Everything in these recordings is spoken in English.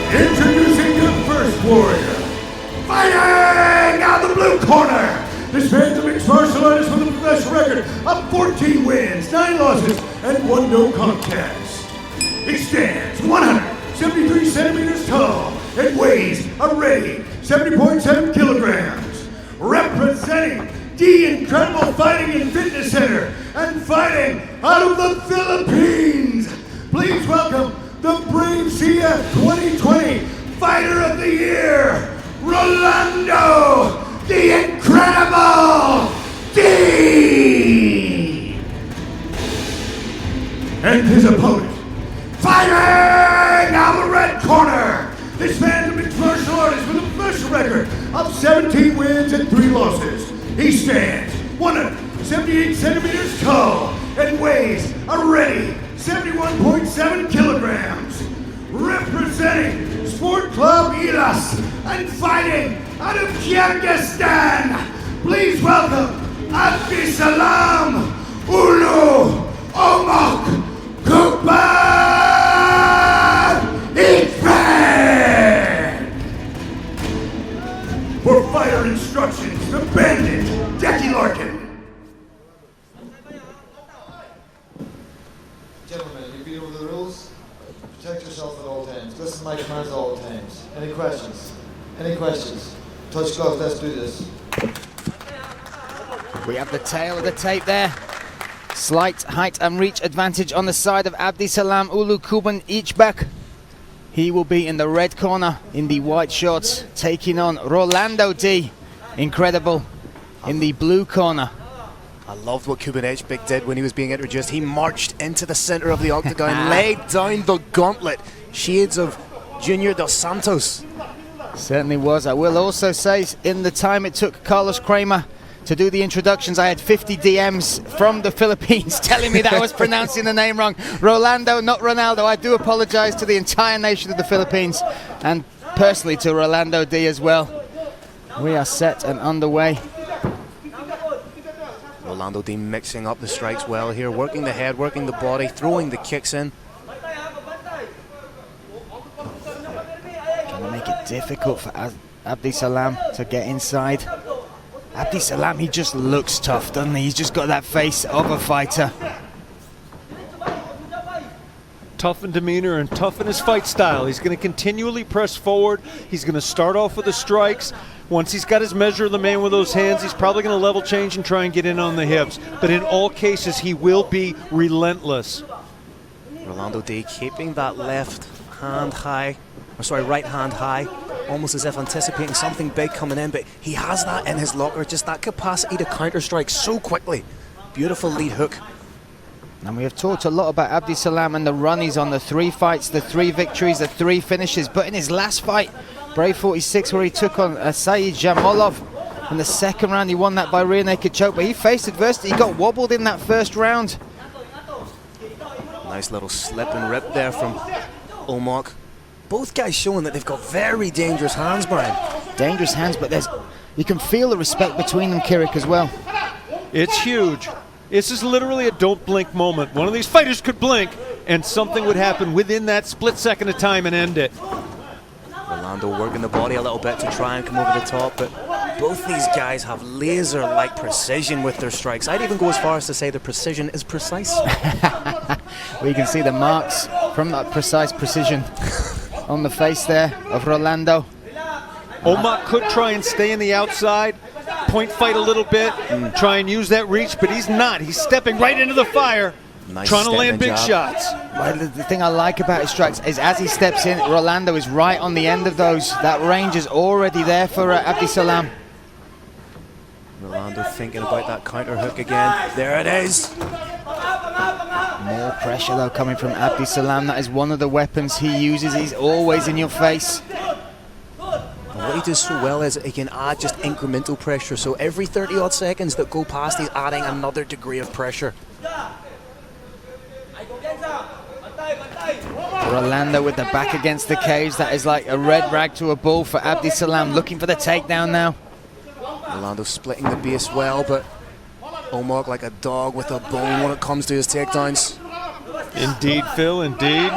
Introducing the first warrior. Fighting out of the blue corner. This man's a mixed martial artist with a professional record of 14 wins, 9 losses, and 1 no contest. He stands 173 centimeters tall and weighs a ready 70.7 kilograms. Representing the Incredible Fighting and Fitness Center and fighting out of the Philippines. Please welcome the BRЭЙВ CF 2020 Fighter of the Year, Rolando, the Incredible D! And his opponent, fighting out of the red corner. This man's a mixed martial artist with a professional record of 17 wins and 3 losses. He stands 178 centimeters tall and weighs a ready 71.7 kilograms. Representing Sport Club Ilas and fighting out of Kyrgyzstan, please welcome ABDISALAM UULU KUBANICH. For fighter instructions, the Bandit, Jackie Larkin. Gentlemen, you beat over the rules? Protect yourself at all times. Listen to my commands at all times. Any questions? Any questions? Touch gloves, let's do this. We have the tail of the tape there. Slight height and reach advantage on the side of ABDISALAM UULU KUBANICH. He will be in the red corner in the white shorts, taking on Rolando D. Incredible in the blue corner. I loved what Kubanich Big did when he was being introduced. He marched into the center of the octagon, laid down the gauntlet. Shades of Junior Dos Santos. Certainly was. I will also say, in the time it took Carlos Kramer to do the introductions, I had 50 DMs from the Philippines telling me that I was pronouncing the name wrong. Rolando, not Ronaldo. I do apologize to the entire nation of the Philippines and personally to Rolando D as well. We are set and underway. Rolando D mixing up the strikes well here, working the head, working the body, throwing the kicks in. Trying to make it difficult for ABDISALAM to get inside. ABDISALAM, he just looks tough, doesn't he? He's just got that face of a fighter. Tough in demeanor and tough in his fight style. He's going to continually press forward. He's going to start off with the strikes. Once he's got his measure of the man with those hands, he's probably going to level change and try and get in on the hips. But in all cases, he will be relentless. Rolando D keeping that left hand high, or sorry, right hand high, almost as if anticipating something big coming in, but he has that in his locker, just that capacity to counter strike so quickly. Beautiful lead hook. And we have talked a lot about ABDISALAM and the run he's on, the 3 fights, the 3 victories, the 3 finishes. But in his last fight, BRЭYV 46, where he took on Saeed Jamolov in the 2nd round, he won that by rear naked choke, but he faced adversity. He got wobbled in that 1st round. Nice little slip and rip there from Omok. Both guys showing that they've got very dangerous hands, Brian. Dangerous hands, but you can feel the respect between them, Kirik, as well. It's huge. This is literally a don't blink moment. One of these fighters could blink and something would happen within that split second of time and end it. Rolando working the body a little bit to try and come over the top, but both these guys have laser-like precision with their strikes. I'd even go as far as to say the precision is precise. We can see the marks from that precise precision on the face there of Rolando. Omok could try and stay in the outside, point fight a little bit, try and use that reach, but he's not. He's stepping right into the fire, Nice trying to land big jab. shots. Well, the thing I like about his strikes is as he steps in, Rolando is right on the end of those. That range is already there for ABDISALAM. Rolando thinking about that counter hook again. There it is. More pressure though coming from ABDISALAM. That is one of the weapons he uses. He's always in your face. And what he does so well is he can add just incremental pressure. So every 30 odd seconds that go past, he's adding another degree of pressure. Rolando with the back against the cage. That is like a red rag to a bull for ABDISALAM, looking for the takedown now. Rolando splitting the base well, but Omok like a dog with a bone when it comes to his takedowns. Indeed, Phil, indeed.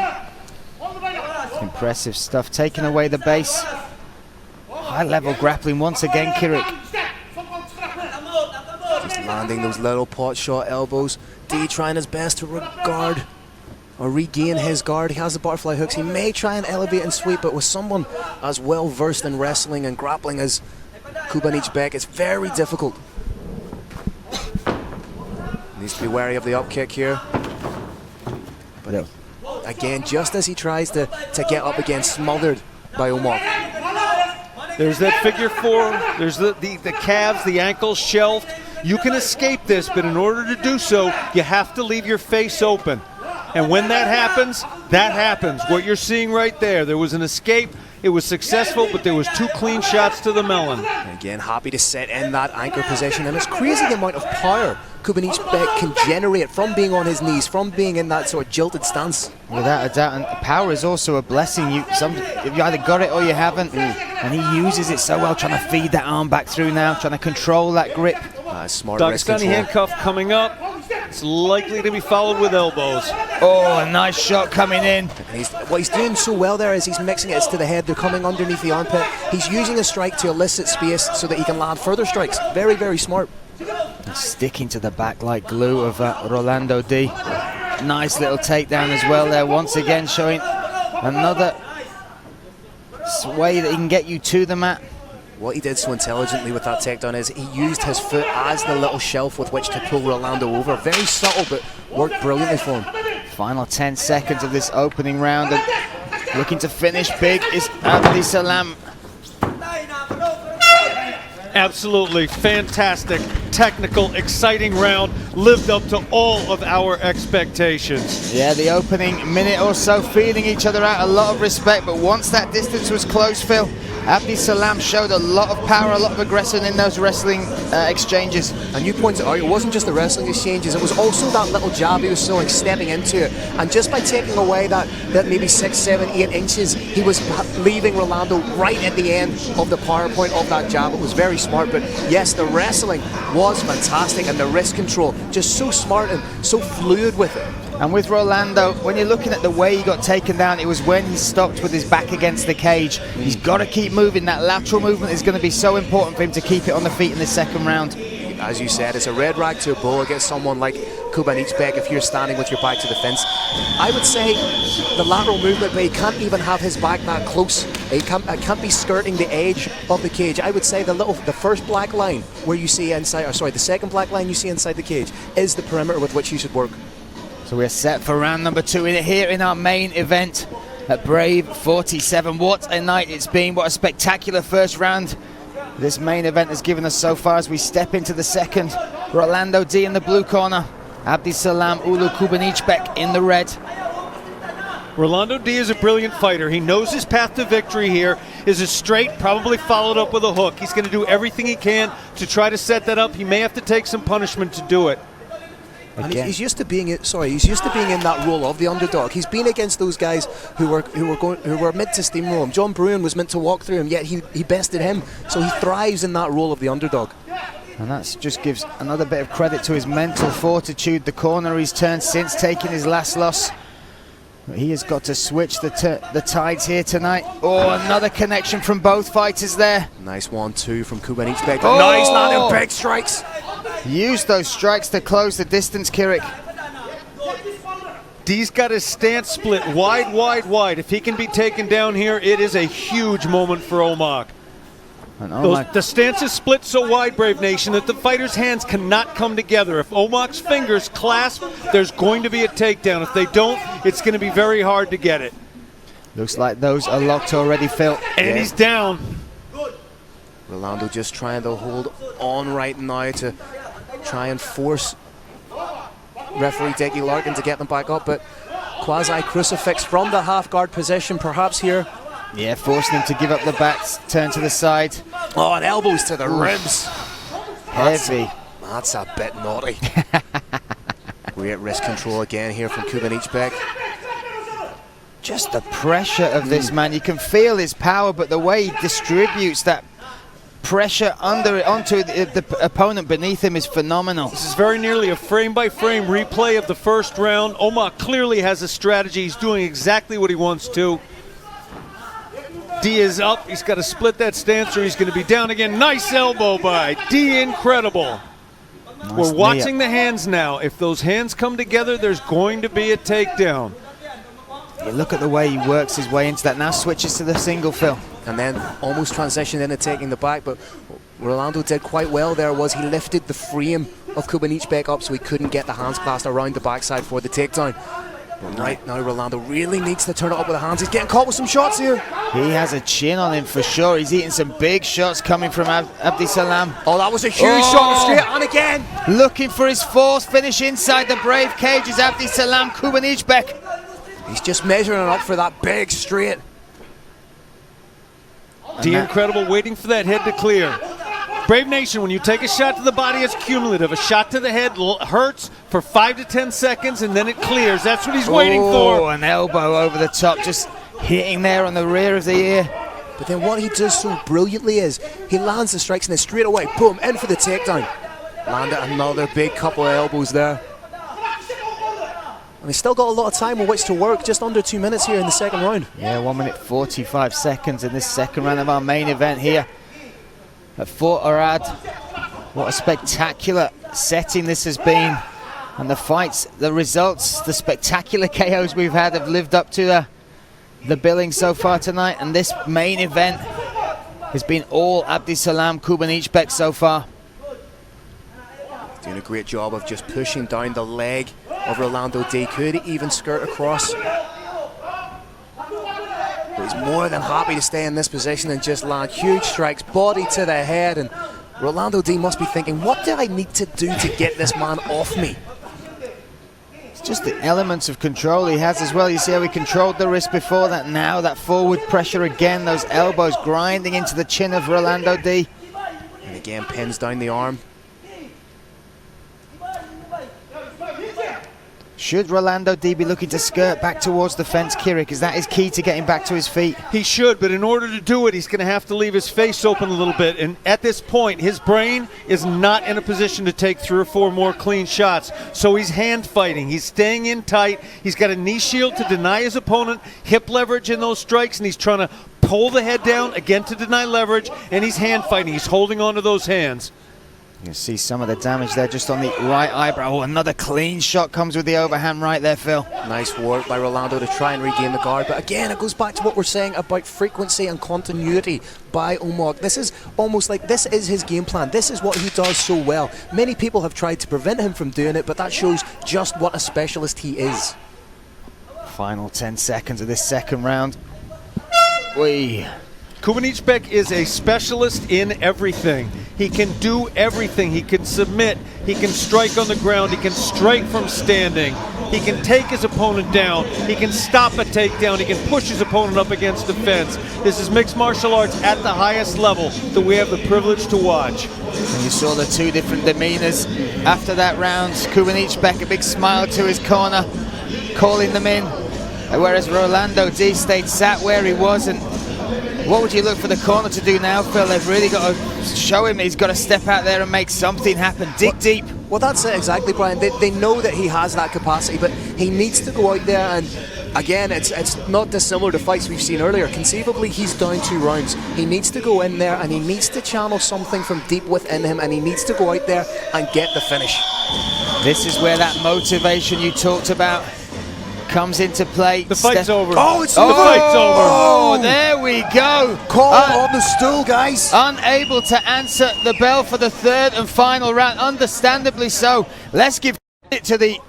Impressive stuff, taking away the base. High level grappling once again, Kirik. Just landing those little pot shot elbows. D trying his best to regard or regain his guard. He has the butterfly hooks. He may try and elevate and sweep, but with someone as well versed in wrestling and grappling as Kubanic, it's very difficult. Needs to be wary of the up kick here. But again, just as he tries to get up again, smothered by Omar. There's that figure four. There's the calves, the ankles shelved. You can escape this, but in order to do so, you have to leave your face open. And when that happens, that happens. What you're seeing right there was an escape. It was successful, but there was 2 clean shots to the melon. And again, happy to sit in that anchor position, and it's crazy the amount of power Kubanic can generate from being on his knees, from being in that sort of jilted stance. Without a doubt, and power is also a blessing. You either got it or you haven't, and he uses it so well, trying to feed that arm back through now, trying to control that grip. Smart wrist Dagestani control. handcuff coming up. It's likely to be followed with elbows. Oh, a nice shot coming in. And what he's doing so well there is he's mixing it to the head. They're coming underneath the armpit. He's using a strike to elicit space so that he can land further strikes. Very, very smart. And sticking to the back like glue of Rolando D. Nice little takedown as well there. Once again showing another way that he can get you to the mat. What he did so intelligently with that takedown is he used his foot as the little shelf with which to pull Rolando over. Very subtle, but worked brilliantly for him. Final 10 seconds of this opening round, and looking to finish big is ABDISALAM. Absolutely fantastic, technical, exciting round. Lived up to all of our expectations. Yeah, the opening minute or so feeling each other out, a lot of respect, but once that distance was close, Phil, ABDISALAM showed a lot of power, a lot of aggression in those wrestling exchanges. And you pointed out, it wasn't just the wrestling exchanges, it was also that little jab he was throwing, stepping into it. And just by taking away that maybe 6, 7, 8 inches, he was leaving Rolando right at the end of the power point of that jab. It was very smart, but yes, the wrestling was fantastic, and the wrist control, just so smart and so fluid with it. And with Rolando, when you're looking at the way he got taken down, it was when he stopped with his back against the cage. He's got to keep moving. That lateral movement is going to be so important for him to keep it on the feet in the second round. As you said, it's a red rag to a bull against someone like Kubanic if you're standing with your back to the fence. I would say the lateral movement, but he can't even have his back that close. He can't be skirting the edge of the cage. I would say the first black line where you see inside, or sorry, the second black line you see inside the cage is the perimeter with which you should work. So we're set for round number 2 here in our main event at Brave 47. What a night it's been. What a spectacular first round this main event has given us so far as we step into the second. Rolando D in the blue corner, ABDISALAM UULU KUBANIC in the red. Rolando D is a brilliant fighter. He knows his path to victory here is a straight, probably followed up with a hook. He's going to do everything he can to try to set that up. He may have to take some punishment to do it. And he's used to being in that role of the underdog. He's been against those guys who were meant to steamroll him. John Bruin was meant to walk through him, yet he bested him. So he thrives in that role of the underdog. And that just gives another bit of credit to his mental fortitude. The corner he's turned since taking his last loss. But he has got to switch the tides here tonight. Oh, another connection from both fighters there. Nice 1-2 from Kubanic. Oh! Nice landing big strikes. Use those strikes to close the distance, Kirik. D's got his stance split wide, wide, wide. If he can be taken down here, it is a huge moment for Omar. The stance is split so wide, Brave Nation, that the fighter's hands cannot come together. If Omar's fingers clasp, there's going to be a takedown. If they don't, it's going to be very hard to get it. Looks like those are locked already, Phil. And he's down. Rolando just trying to hold on right now to try and force referee Dickie Larkin to get them back up, but quasi-crucifix from the half-guard position perhaps here. Yeah, forcing him to give up the backs, turn to the side. Oh, and elbows to the ribs. Heavy. That's a bit naughty. Great wrist control again here from Kubanic. Just the pressure of this man. You can feel his power, but the way he distributes that pressure onto the opponent beneath him is phenomenal. This is very nearly a frame-by-frame replay of the first round. Omar clearly has a strategy. He's doing exactly what he wants to. D is up. He's got to split that stance or he's going to be down again. Nice elbow by D. Incredible. Nice. We're watching the hands now. If those hands come together, there's going to be a takedown. You look at the way he works his way into that. Now switches to the single, Phil. And then almost transitioned into taking the back, but Rolando did quite well there. He lifted the frame of Kubanic back up so he couldn't get the hands clasped around the backside for the takedown. But right now Rolando really needs to turn it up with the hands. He's getting caught with some shots here. He has a chin on him for sure. He's eating some big shots coming from Abdisalam. Oh, that was a huge shot straight on again. Looking for his fourth finish inside the Brave cage is Abdisalam Kubanic. He's just measuring up for that big straight. D incredible, waiting for that head to clear. Brave Nation, when you take a shot to the body, it's cumulative. A shot to the head hurts for 5 to 10 seconds, and then it clears. That's what he's waiting for. Oh, an elbow over the top, just hitting there on the rear of the ear. But then what he does so brilliantly is he lands the strikes and then straight away, boom, in for the takedown. Landed another big couple of elbows there. And he's still got a lot of time on which to work, just under 2 minutes here in the second round. Yeah, 1 minute 45 seconds in this second round of our main event here at Fort Arad. What a spectacular setting this has been. And the fights, the results, the spectacular KOs we've had have lived up to the billing so far tonight. And this main event has been all Abdisalam Kubanic so far. Doing a great job of just pushing down the leg of Rolando D. Could even skirt across. But he's more than happy to stay in this position and just land huge strikes, body to the head. And Rolando D must be thinking, what do I need to do to get this man off me? It's just the elements of control he has as well. You see how he controlled the wrist before that. Now that forward pressure again, those elbows grinding into the chin of Rolando D. And again, pins down the arm. Should Rolando D be looking to skirt back towards the fence, Kirik? Is that his key to getting back to his feet? He should, but in order to do it, he's going to have to leave his face open a little bit. And at this point, his brain is not in a position to take 3 or 4 more clean shots. So he's hand fighting. He's staying in tight. He's got a knee shield to deny his opponent hip leverage in those strikes, and he's trying to pull the head down again to deny leverage, and he's hand fighting. He's holding on to those hands. You can see some of the damage there just on the right eyebrow. Oh, another clean shot comes with the overhand right there, Phil. Nice work by Rolando to try and regain the guard. But again, it goes back to what we're saying about frequency and continuity by Omog. This is almost like this is his game plan. This is what he does so well. Many people have tried to prevent him from doing it, but that shows just what a specialist he is. Final 10 seconds of this second round. Kubanic is a specialist in everything. He can do everything. He can submit. He can strike on the ground. He can strike from standing. He can take his opponent down. He can stop a takedown. He can push his opponent up against the fence. This is mixed martial arts at the highest level that we have the privilege to watch. And you saw the 2 different demeanors after that round. Kubanic, a big smile to his corner, calling them in. Whereas Rolando D stayed sat where he was. And what would you look for the corner to do now, Phil? They've really got to show him he's got to step out there and make something happen. Dig deep. Well, that's it exactly, Brian. They know that he has that capacity, but he needs to go out there and, again, it's not dissimilar to fights we've seen earlier. Conceivably, he's down 2 rounds. He needs to go in there and he needs to channel something from deep within him, and he needs to go out there and get the finish. This is where that motivation you talked about comes into play. The fight's over. Oh, the fight's over. Oh, there we go. Call on the stool, guys. Unable to answer the bell for the 3rd and final round, understandably so. Let's give it to the...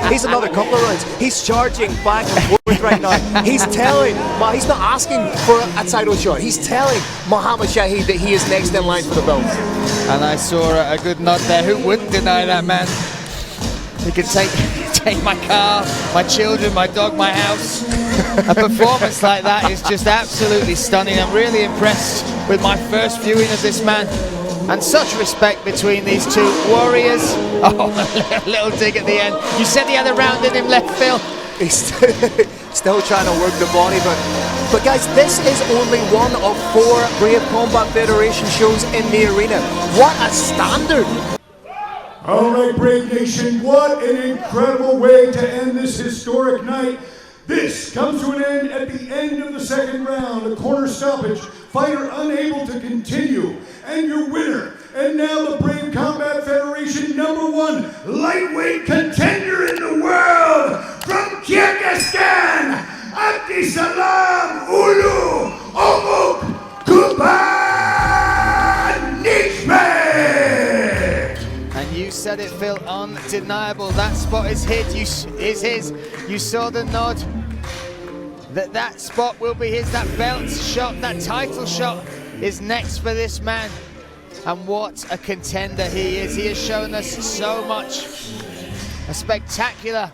He's another couple of rounds. He's charging back and forth right now. He's telling, he's not asking for a title shot. He's telling Muhammad Shahid that he is next in line for the belt. And I saw a good nod there. Who wouldn't deny that, man? He could take my car, my children, my dog, my house. A performance like that is just absolutely stunning. I'm really impressed with my first viewing of this man. And such respect between these 2 warriors. Oh, a little dig at the end. You said he had a round in him left, Phil. He's still trying to work the body, but guys, this is only one of 4 Brave Combat Federation shows in the arena. What a standard! All right, Brave Nation, what an incredible way to end this historic night. This comes to an end at the end of the the second round, a corner stoppage, fighter unable to continue. And your winner, and now the Brave Combat Federation #1 lightweight contender in the world, from Kyrgyzstan, АБДИСАЛАМ УУЛУ КУБАНЫЧ. And you said it, Phil, undeniable. That spot is his. You saw the nod. That spot will be his. That belt shot, that title shot is next for this man. And what a contender he is. He has shown us so much. A spectacular